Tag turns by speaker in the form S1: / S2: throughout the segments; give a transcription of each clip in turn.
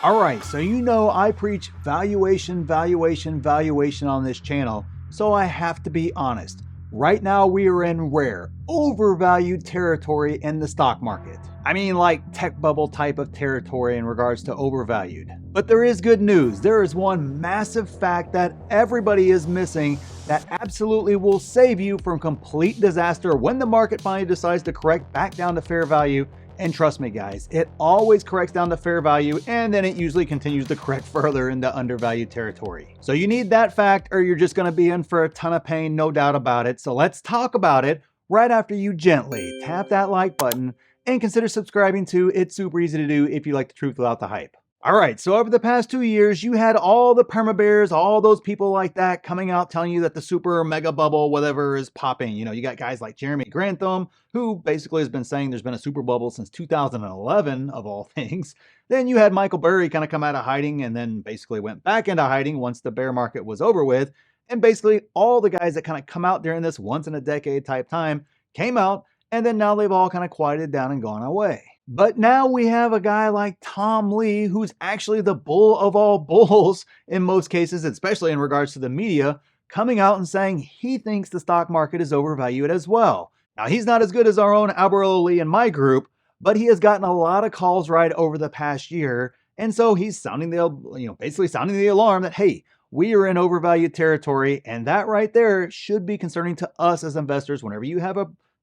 S1: All right, so you know I preach valuation, valuation, valuation on this channel, so I have to be honest. Right now we are in rare, overvalued territory in the stock market. I mean like tech bubble type of territory in regards to overvalued. But there is good news. There is one massive fact that everybody is missing that absolutely will save you from complete disaster when the market finally decides to correct back down to fair value. And trust me guys, it always corrects down to fair value and then it usually continues to correct further into undervalued territory. So you need that fact or you're just gonna be in for a ton of pain, no doubt about it. So let's talk about it right after you gently tap that like button and consider subscribing too. It's super easy to do if you like the truth without the hype. All right, so over the past 2 years, you had all the perma bears, all those people like that coming out telling you that the super mega bubble, whatever, is popping. You know, you got guys like Jeremy Grantham, who basically has been saying there's been a super bubble since 2011, of all things. Then you had Michael Burry kind of come out of hiding and then basically went back into hiding once the bear market was over with. And basically all the guys that kind of come out during this once in a decade type time came out, and then now they've all kind of quieted down and gone away. But now we have a guy like Tom Lee, who's actually the bull of all bulls in most cases, especially in regards to the media, coming out and saying he thinks the stock market is overvalued as well. Now, he's not as good as our own Alberto Lee in my group, but he has gotten a lot of calls right over the past year. And so he's sounding basically sounding the alarm that, hey, we are in overvalued territory. And that right there should be concerning to us as investors whenever you have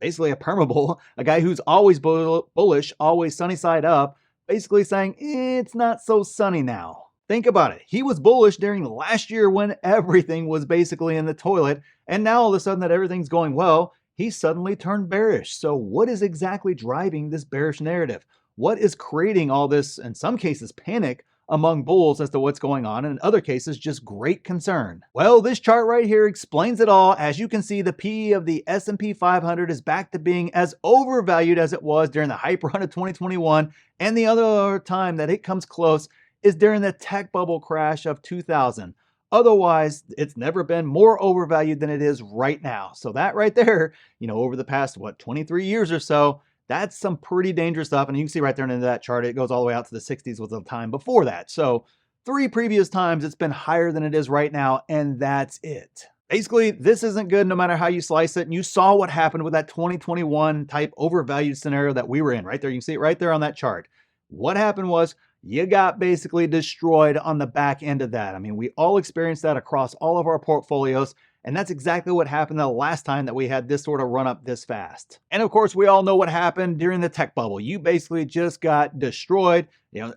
S1: basically a permabull, a guy who's always bullish, always sunny side up, basically saying it's not so sunny now. Think about it. He was bullish during last year when everything was basically in the toilet, and now all of a sudden that everything's going well, he suddenly turned bearish. So what is exactly driving this bearish narrative? What is creating all this, in some cases, panic among bulls as to what's going on, and in other cases, just great concern? Well, this chart right here explains it all. As you can see, the PE of the S&P 500 is back to being as overvalued as it was during the hype run of 2021, and the other time that it comes close is during the tech bubble crash of 2000. Otherwise, it's never been more overvalued than it is right now. So that right there, over the past, 23 years or so, that's some pretty dangerous stuff. And you can see right there into that chart, it goes all the way out to the 60s was the time before that. So 3 previous times it's been higher than it is right now, and that's it. Basically, this isn't good no matter how you slice it. And you saw what happened with that 2021 type overvalued scenario that we were in right there. You can see it right there on that chart. What happened was you got basically destroyed on the back end of that. I mean, we all experienced that across all of our portfolios. And that's exactly what happened the last time that we had this sort of run up this fast. And of course, we all know what happened during the tech bubble. You basically just got destroyed.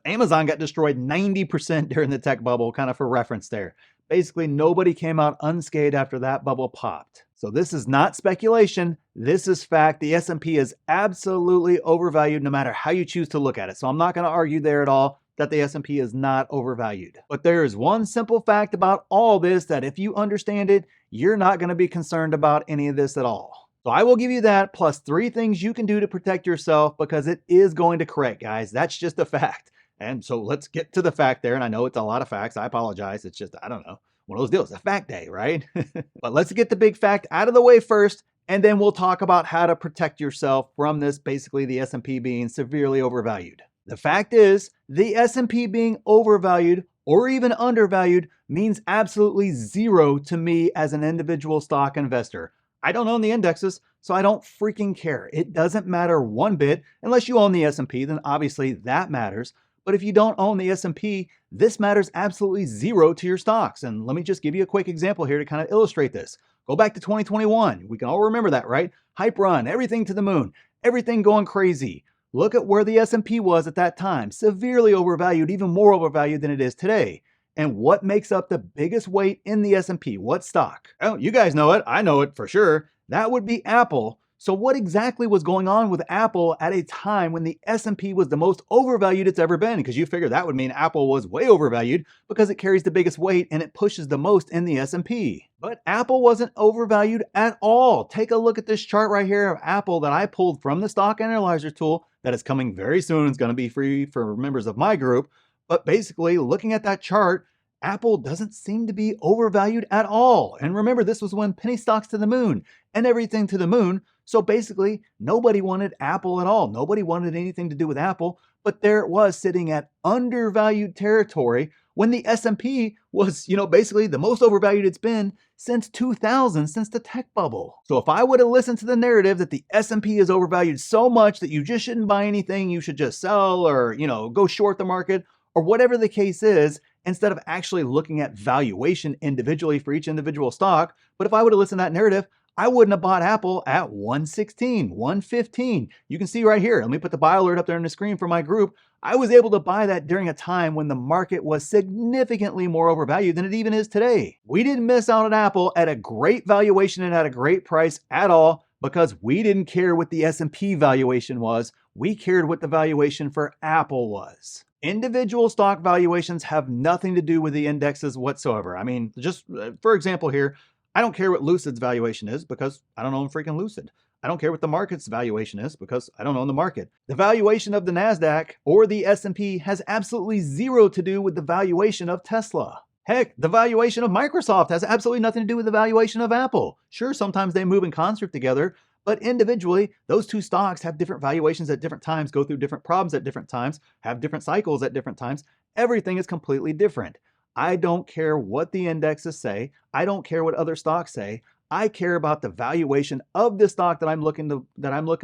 S1: Amazon got destroyed 90% during the tech bubble, kind of for reference there. Basically, nobody came out unscathed after that bubble popped. So this is not speculation. This is fact. The S&P is absolutely overvalued no matter how you choose to look at it. So I'm not going to argue there at all that the S&P is not overvalued. But there is one simple fact about all this that if you understand it, you're not going to be concerned about any of this at all. So I will give you that plus 3 things you can do to protect yourself because it is going to correct, guys. That's just a fact. And so let's get to the fact there. And I know it's a lot of facts. I apologize. It's just, I don't know, one of those deals, a fact day, right? But let's get the big fact out of the way first, and then we'll talk about how to protect yourself from this, basically the S&P being severely overvalued. The fact is, the S&P being overvalued or even undervalued means absolutely zero to me as an individual stock investor. I don't own the indexes, so I don't freaking care. It doesn't matter one bit. Unless you own the S&P, then obviously that matters. But if you don't own the S&P, this matters absolutely zero to your stocks. And let me just give you a quick example here to kind of illustrate this. Go back to 2021. We can all remember that, right? Hype run, everything to the moon, everything going crazy. Look at where the S&P was at that time, severely overvalued, even more overvalued than it is today. And what makes up the biggest weight in the S&P? What stock? Oh, you guys know it. I know it for sure. That would be Apple. So what exactly was going on with Apple at a time when the S&P was the most overvalued it's ever been? Because you figure that would mean Apple was way overvalued because it carries the biggest weight and it pushes the most in the S&P. But Apple wasn't overvalued at all. Take a look at this chart right here of Apple that I pulled from the stock analyzer tool that is coming very soon. It's going to be free for members of my group. But basically, looking at that chart, Apple doesn't seem to be overvalued at all. And remember, this was when penny stocks to the moon and everything to the moon. So basically, nobody wanted Apple at all. Nobody wanted anything to do with Apple, but there it was sitting at undervalued territory when the S&P was, basically the most overvalued it's been since 2000, since the tech bubble. So if I would have listened to the narrative that the S&P is overvalued so much that you just shouldn't buy anything, you should just sell or, go short the market or whatever the case is, instead of actually looking at valuation individually for each individual stock. But if I would have listened to that narrative, I wouldn't have bought Apple at 116, 115. You can see right here. Let me put the buy alert up there on the screen for my group. I was able to buy that during a time when the market was significantly more overvalued than it even is today. We didn't miss out on Apple at a great valuation and at a great price at all because we didn't care what the S&P valuation was. We cared what the valuation for Apple was. Individual stock valuations have nothing to do with the indexes whatsoever. I mean, just for example here, I don't care what Lucid's valuation is because I don't own freaking Lucid. I don't care what the market's valuation is because I don't own the market. The valuation of the NASDAQ or the S&P has absolutely zero to do with the valuation of Tesla. Heck, the valuation of Microsoft has absolutely nothing to do with the valuation of Apple. Sure, sometimes they move in concert together, but individually, those two stocks have different valuations at different times, go through different problems at different times, have different cycles at different times. Everything is completely different. I don't care what the indexes say. I don't care what other stocks say. I care about the valuation of the stock that I'm looking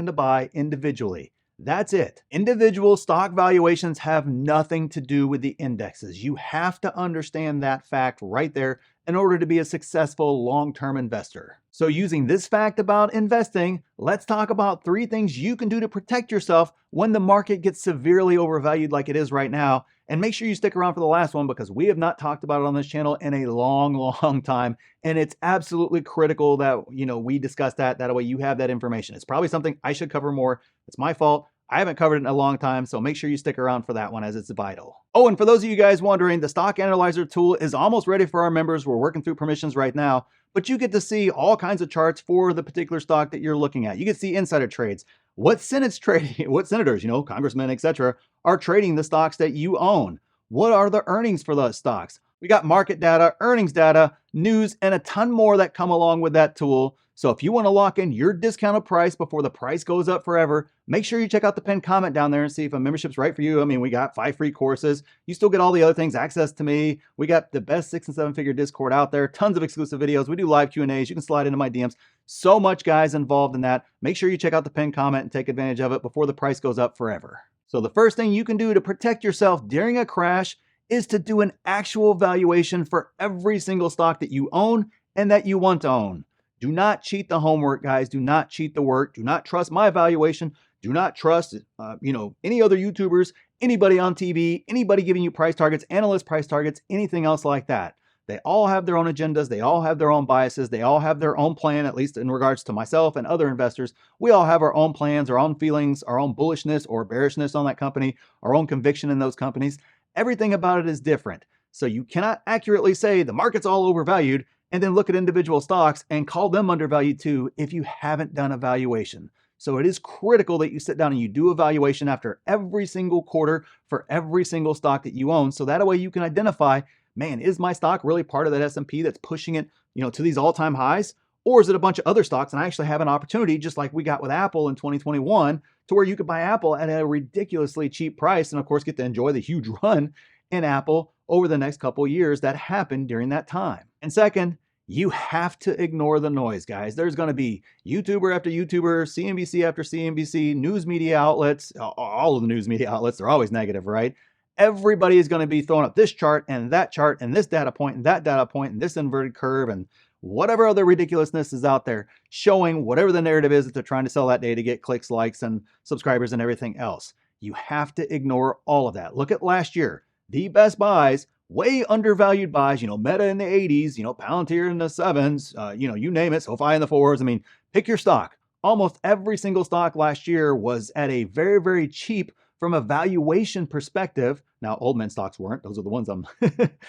S1: to buy individually. That's it. Individual stock valuations have nothing to do with the indexes. You have to understand that fact right there in order to be a successful long-term investor. So using this fact about investing, let's talk about 3 things you can do to protect yourself when the market gets severely overvalued like it is right now. And make sure you stick around for the last one because we have not talked about it on this channel in a long, long time. And it's absolutely critical that, we discuss that. That way you have that information. It's probably something I should cover more. It's my fault. I haven't covered it in a long time, so make sure you stick around for that one as it's vital. Oh, and for those of you guys wondering, the Stock Analyzer tool is almost ready for our members. We're working through permissions right now, but you get to see all kinds of charts for the particular stock that you're looking at. You get to see insider trades, what senators, congressmen, etc., are trading the stocks that you own. What are the earnings for those stocks? We got market data, earnings data, news, and a ton more that come along with that tool. So if you want to lock in your discounted price before the price goes up forever, make sure you check out the pinned comment down there and see if a membership's right for you. I mean, we got 5 free courses. You still get all the other things, access to me. We got the best 6- and 7-figure Discord out there, tons of exclusive videos. We do live Q&As. You can slide into my DMs. So much, guys, involved in that. Make sure you check out the pinned comment and take advantage of it before the price goes up forever. So the first thing you can do to protect yourself during a crash is to do an actual valuation for every single stock that you own and that you want to own. Do not cheat the homework, guys. Do not cheat the work. Do not trust my valuation. Do not trust, any other YouTubers, anybody on TV, anybody giving you price targets, analyst price targets, anything else like that. They all have their own agendas. They all have their own biases. They all have their own plan, at least in regards to myself and other investors. We all have our own plans, our own feelings, our own bullishness or bearishness on that company, our own conviction in those companies. Everything about it is different. So you cannot accurately say the market's all overvalued and then look at individual stocks and call them undervalued too if you haven't done a valuation. So it is critical that you sit down and you do a valuation after every single quarter for every single stock that you own. So that way you can identify, man, is my stock really part of that S&P that's pushing it, to these all-time highs? Or is it a bunch of other stocks? And I actually have an opportunity, just like we got with Apple in 2021, to where you could buy Apple at a ridiculously cheap price and of course get to enjoy the huge run in Apple over the next couple of years that happened during that time. And second, you have to ignore the noise, guys. There's going to be YouTuber after YouTuber, CNBC after CNBC, news media outlets, all of the news media outlets, they're always negative, right? Everybody is going to be throwing up this chart and this data point and that data point and this inverted curve and whatever other ridiculousness is out there showing whatever the narrative is that they're trying to sell that day to get clicks, likes, and subscribers and everything else. You have to ignore all of that. Look at last year. The best buys, way undervalued buys, Meta in the 80s, Palantir in the 7s, you name it, SoFi in the 4s. I mean, pick your stock. Almost every single stock last year was at a very, very cheap from a valuation perspective. Now, old men stocks weren't. Those are the ones I'm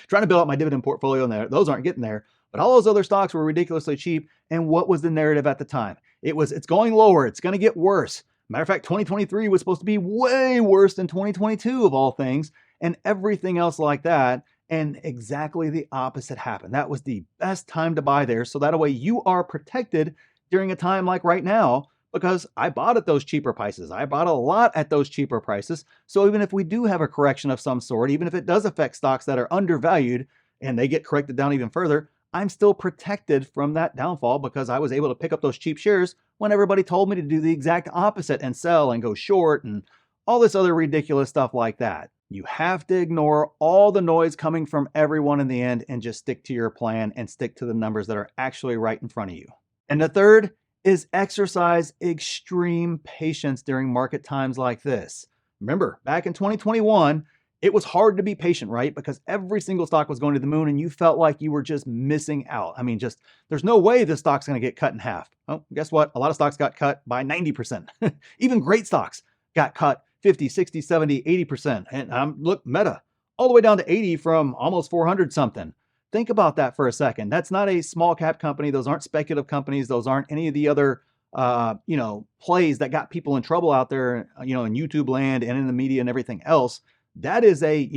S1: trying to build out my dividend portfolio in there. Those aren't getting there. But all those other stocks were ridiculously cheap. And what was the narrative at the time? It's going lower. It's going to get worse. Matter of fact, 2023 was supposed to be way worse than 2022 of all things and everything else like that. And exactly the opposite happened. That was the best time to buy there. So that way you are protected during a time like right now because I bought at those cheaper prices. I bought a lot at those cheaper prices. So even if we do have a correction of some sort, even if it does affect stocks that are undervalued and they get corrected down even further, I'm still protected from that downfall because I was able to pick up those cheap shares when everybody told me to do the exact opposite and sell and go short and all this other ridiculous stuff like that. You have to ignore all the noise coming from everyone in the end and just stick to your plan and stick to the numbers that are actually right in front of you. And the third is exercise extreme patience during market times like this. Remember, back in 2021, it was hard to be patient, right? Because every single stock was going to the moon and you felt like you were just missing out. I mean, there's no way this stock's going to get cut in half. Well, guess what? A lot of stocks got cut by 90%. Even great stocks got cut 50, 60, 70, 80%. And look, Meta, all the way down to 80 from almost 400 something. Think about that for a second. That's not a small cap company. Those aren't speculative companies. Those aren't any of the other plays that got people in trouble out there, in YouTube land and in the media and everything else. That is a,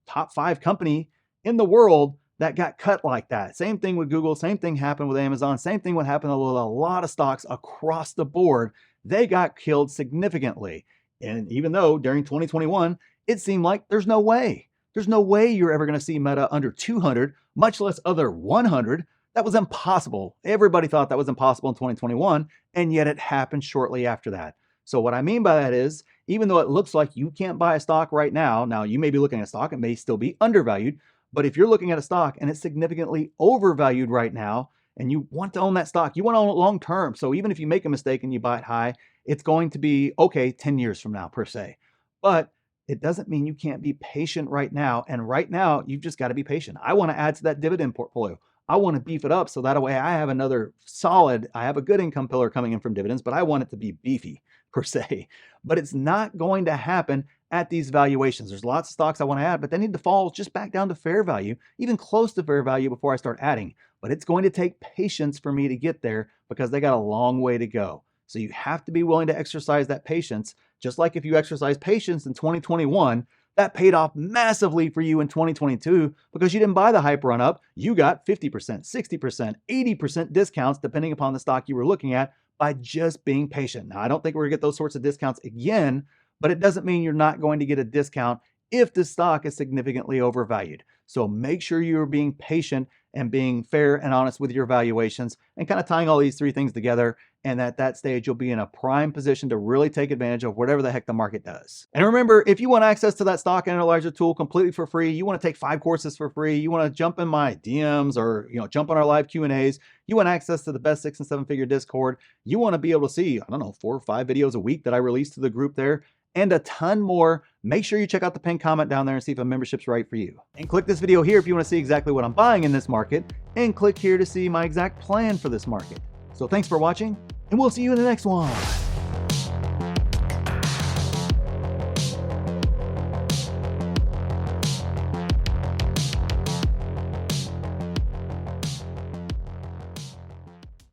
S1: top 5 company in the world that got cut like that. Same thing with Google. Same thing happened with Amazon. Same thing would happen with a lot of stocks across the board. They got killed significantly. And even though during 2021, it seemed like there's no way you're ever going to see Meta under 200, much less other 100. That was impossible. Everybody thought that was impossible in 2021, and yet it happened shortly after that. So what I mean by that is, even though it looks like you can't buy a stock right now you may be looking at a stock, it may still be undervalued, but if you're looking at a stock and it's significantly overvalued right now, and you want to own that stock, you want to own it long term. So even if you make a mistake and you buy it high, it's going to be okay 10 years from now per se. But it doesn't mean you can't be patient right now. And right now, you've just got to be patient. I want to add to that dividend portfolio. I want to beef it up so that way I have I have a good income pillar coming in from dividends, but I want it to be beefy per se. But it's not going to happen at these valuations. There's lots of stocks I want to add, but they need to fall just back down to fair value, even close to fair value before I start adding. But it's going to take patience for me to get there because they got a long way to go. So you have to be willing to exercise that patience. Just like if you exercise patience in 2021, that paid off massively for you in 2022 because you didn't buy the hype run up. You got 50%, 60%, 80% discounts depending upon the stock you were looking at by just being patient. Now, I don't think we're gonna get those sorts of discounts again, but it doesn't mean you're not going to get a discount if the stock is significantly overvalued. So make sure you're being patient and being fair and honest with your valuations and kind of tying all these 3 things together. And at that stage, you'll be in a prime position to really take advantage of whatever the heck the market does. And remember, if you want access to that stock analyzer tool completely for free, you want to take 5 courses for free, you want to jump in my DMs or jump on our live Q&As, you want access to the best 6 and 7 figure Discord, you want to be able to see, 4 or 5 videos a week that I release to the group there, and a ton more, make sure you check out the pinned comment down there and see if a membership's right for you. And click this video here if you want to see exactly what I'm buying in this market, and click here to see my exact plan for this market. So thanks for watching, and we'll see you in the next one.